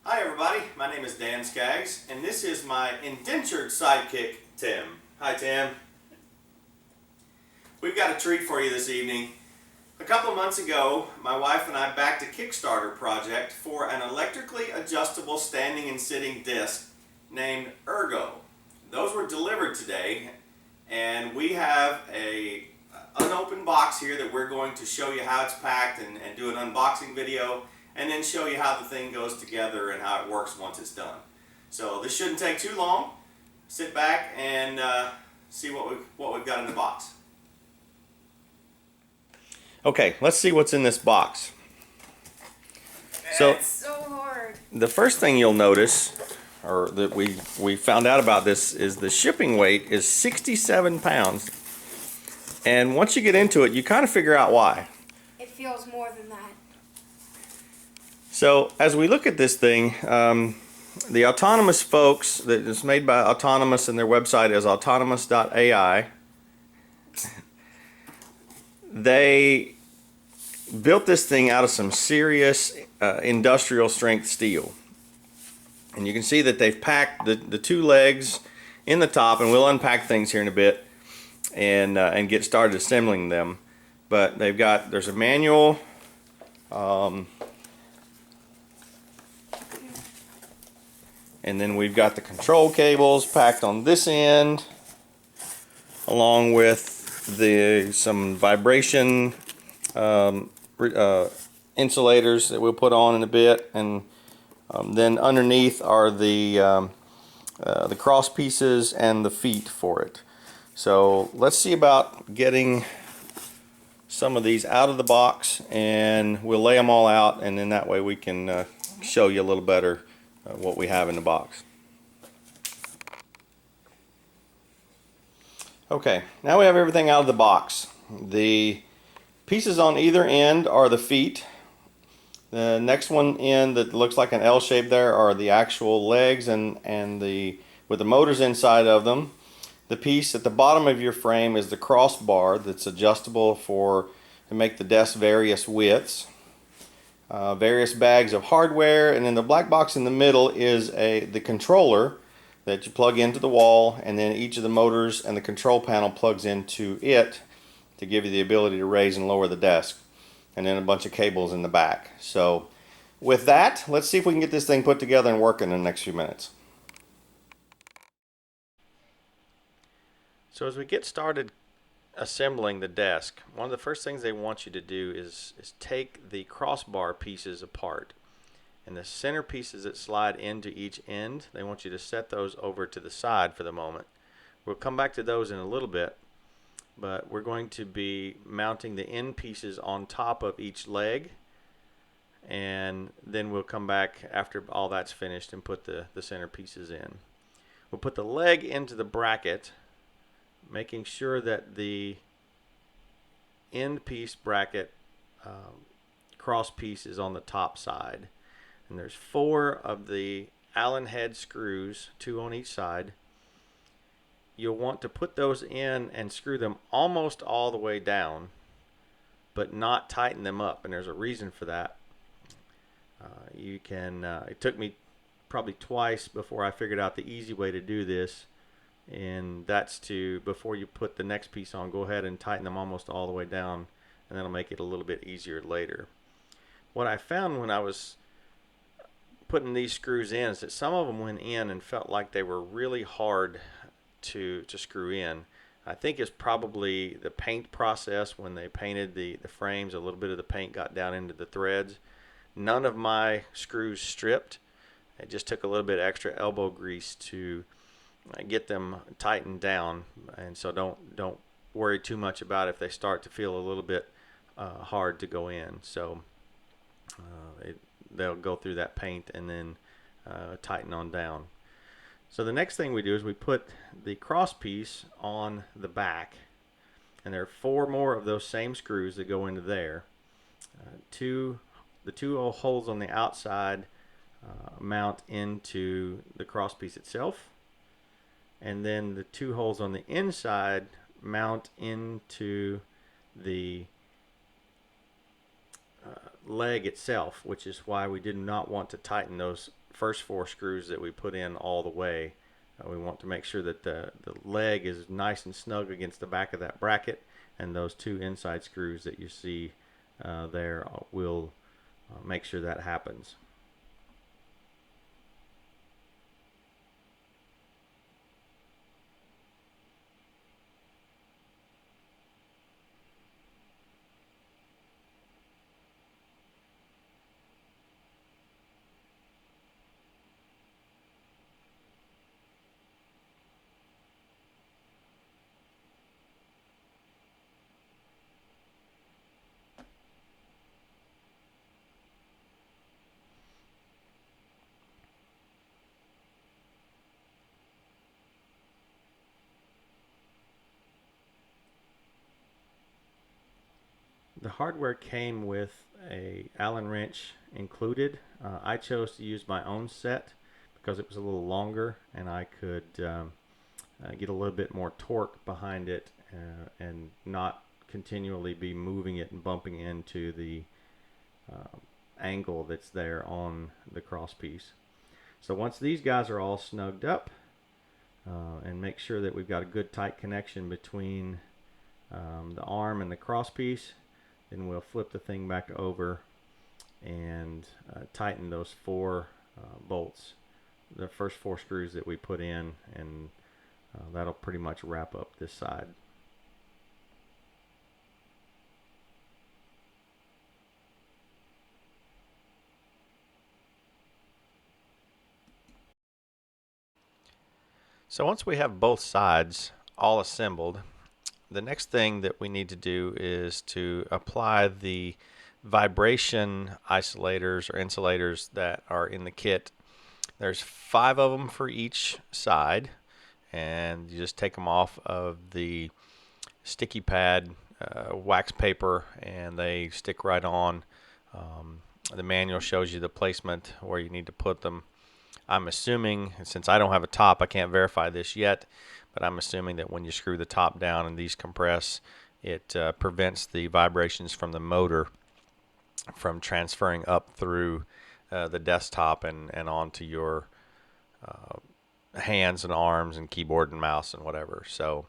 Hi everybody, my name is Dan Skaggs, and this is my indentured sidekick, Tim. Hi Tim. We've got a treat for you this evening. A couple of months ago, my wife and I backed a Kickstarter project for an electrically adjustable standing and sitting disc named ERGO. Those were delivered today, and we have a unopened box here that we're going to show you how it's packed and do an unboxing video, and then show you how the thing goes together and how it works once it's done. So this shouldn't take too long. Sit back and see what we've got in the box. Okay, let's see what's in this box. It's so hard. The first thing you'll notice, or that we found out about this, is the shipping weight is 67 pounds. And once you get into it, you kind of figure out why. It feels more than that. So as we look at this thing, the Autonomous folks, that is made by Autonomous, and their website is autonomous.ai, they built this thing out of some serious industrial strength steel. And you can see that they've packed the two legs in the top, and we'll unpack things here in a bit and get started assembling them. But there's a manual, and then we've got the control cables packed on this end, along with some vibration insulators that we'll put on in a bit, and then underneath are the cross pieces and the feet for it. So let's see about getting some of these out of the box, and we'll lay them all out, and then that way we can show you a little better what we have in the box. Okay, now we have everything out of the box. The pieces on either end are the feet. The next one in that looks like an L shape there are the actual legs and with the motors inside of them. The piece at the bottom of your frame is the crossbar that's adjustable to make the desk various widths. Various bags of hardware, and then the black box in the middle is the controller that you plug into the wall, and then each of the motors and the control panel plugs into it to give you the ability to raise and lower the desk, and then a bunch of cables in the back. So with that, let's see if we can get this thing put together and working in the next few minutes. So as we get started assembling the desk, one of the first things they want you to do is take the crossbar pieces apart, and the center pieces that slide into each end, they want you to set those over to the side for the moment. We'll come back to those in a little bit, but we're going to be mounting the end pieces on top of each leg, and then we'll come back after all that's finished and put the center pieces in. We'll put the leg into the bracket, making sure that the end piece bracket cross piece is on the top side. And there's 4 of the Allen head screws, 2 on each side. You'll want to put those in and screw them almost all the way down, but not tighten them up, and there's a reason for that. It took me probably twice before I figured out the easy way to do this, and that's before you put the next piece on, go ahead and tighten them almost all the way down, and that'll make it a little bit easier later. What I found when I was putting these screws in is that some of them went in and felt like they were really hard to screw in. I think it's probably the paint process. When they painted the frames, a little bit of the paint got down into the threads. None of my screws stripped. It just took a little bit extra elbow grease to get them tightened down, and so don't worry too much about if they start to feel a little bit hard to go in. So they'll go through that paint and then tighten on down. So the next thing we do is we put the cross piece on the back, and there are 4 more of those same screws that go into there. The two holes on the outside mount into the cross piece itself, and then the 2 holes on the inside mount into the leg itself, which is why we did not want to tighten those first 4 screws that we put in all the way. We want to make sure that the leg is nice and snug against the back of that bracket, and those 2 inside screws that you see there will make sure that happens. The hardware came with a Allen wrench included. I chose to use my own set because it was a little longer and I could get a little bit more torque behind it and not continually be moving it and bumping into the angle that's there on the cross piece. So once these guys are all snugged up, and make sure that we've got a good tight connection between the arm and the cross piece, then we'll flip the thing back over and tighten those 4 bolts, the first 4 screws that we put in, and that'll pretty much wrap up this side. So once we have both sides all assembled, the next thing that we need to do is to apply the vibration isolators or insulators that are in the kit. There's 5 of them for each side, and you just take them off of the sticky pad wax paper and they stick right on. The manual shows you the placement where you need to put them. I'm assuming, since I don't have a top, I can't verify this yet, but I'm assuming that when you screw the top down and these compress, it prevents the vibrations from the motor from transferring up through the desktop and onto your hands and arms and keyboard and mouse and whatever. So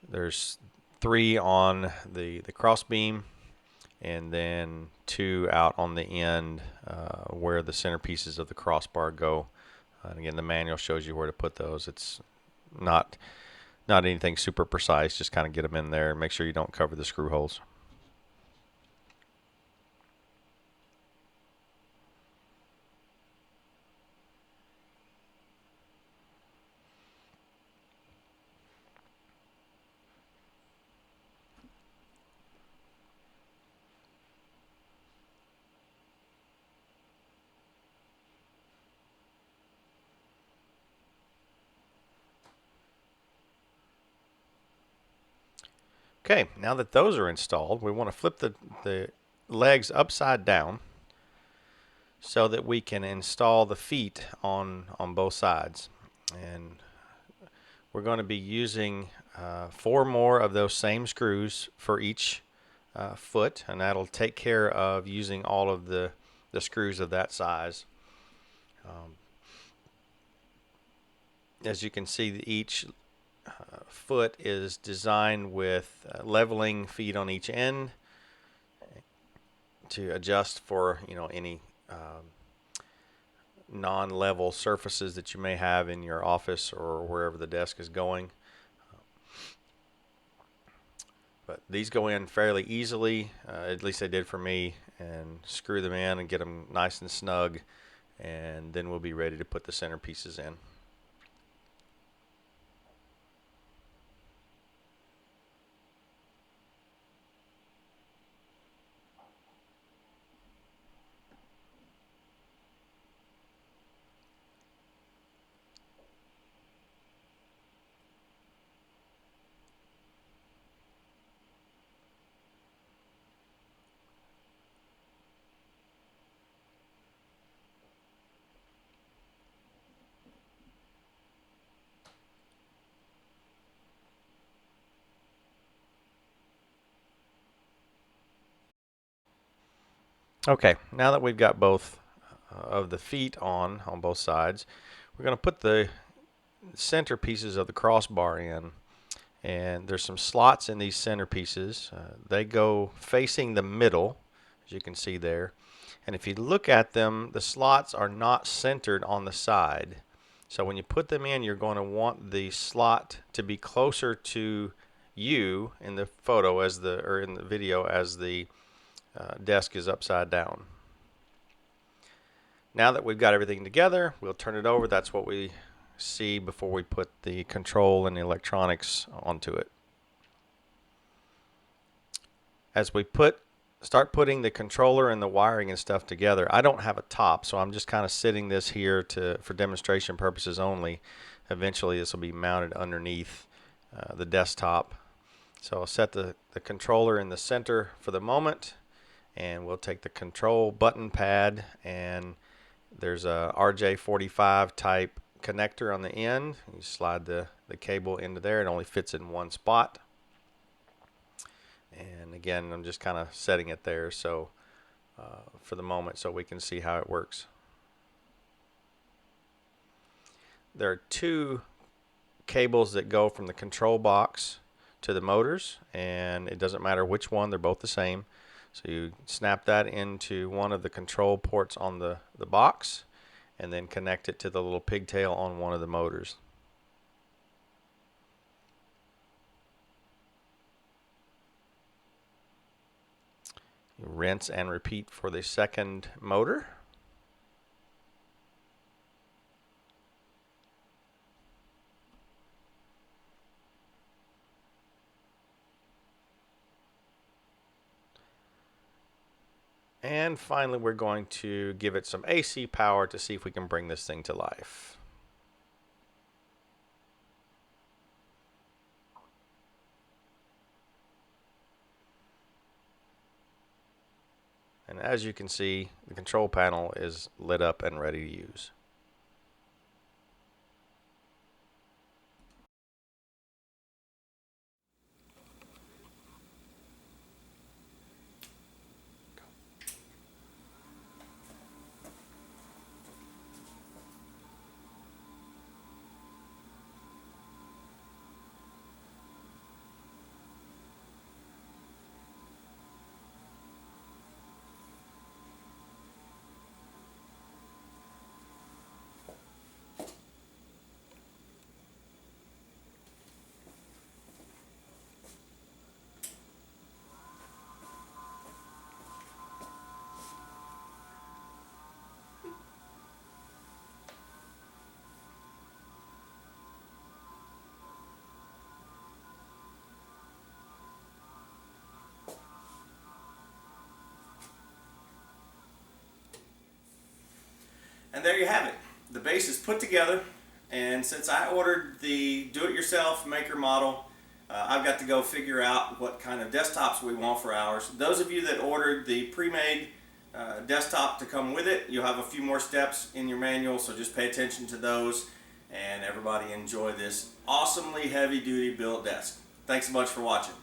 there's 3 on the cross beam, and then 2 out on the end where the centerpieces of the crossbar go. And again, the manual shows you where to put those. It's not anything super precise, just kind of get them in there and make sure you don't cover the screw holes. Okay, now that those are installed, we want to flip the legs upside down so that we can install the feet on both sides. And we're going to be using 4 more of those same screws for each foot, and that'll take care of using all of the screws of that size. As you can see, each foot is designed with leveling feet on each end to adjust for any non-level surfaces that you may have in your office or wherever the desk is going. But these go in fairly easily, at least they did for me, and screw them in and get them nice and snug, and then we'll be ready to put the center pieces in. Okay, now that we've got both of the feet on both sides. We're going to put the center pieces of the crossbar in, and there's some slots in these center pieces. They go facing the middle, as you can see there. And if you look at them, the slots are not centered on the side. So when you put them in, you're going to want the slot to be closer to you in the photo or in the video as the desk is upside down. Now that we've got everything together, we'll turn it over. That's what we see before we put the control and the electronics onto it. As we start putting the controller and the wiring and stuff together, I don't have a top, so I'm just kind of sitting this here for demonstration purposes only. Eventually this will be mounted underneath the desktop. So I'll set the controller in the center for the moment, and we'll take the control button pad, and there's a RJ45 type connector on the end. You slide the cable into there. It only fits in one spot. And again, I'm just kind of setting it there so for the moment so we can see how it works. There are two cables that go from the control box to the motors, and it doesn't matter which one, they're both the same. So you snap that into one of the control ports on the box, and then connect it to the little pigtail on one of the motors. You rinse and repeat for the second motor. And finally, we're going to give it some AC power to see if we can bring this thing to life. And as you can see, the control panel is lit up and ready to use. And there you have it. The base is put together, and since I ordered the do-it-yourself maker model, I've got to go figure out what kind of desktops we want for ours. Those of you that ordered the pre-made desktop to come with it, you'll have a few more steps in your manual, so just pay attention to those, and everybody enjoy this awesomely heavy-duty built desk. Thanks so much for watching.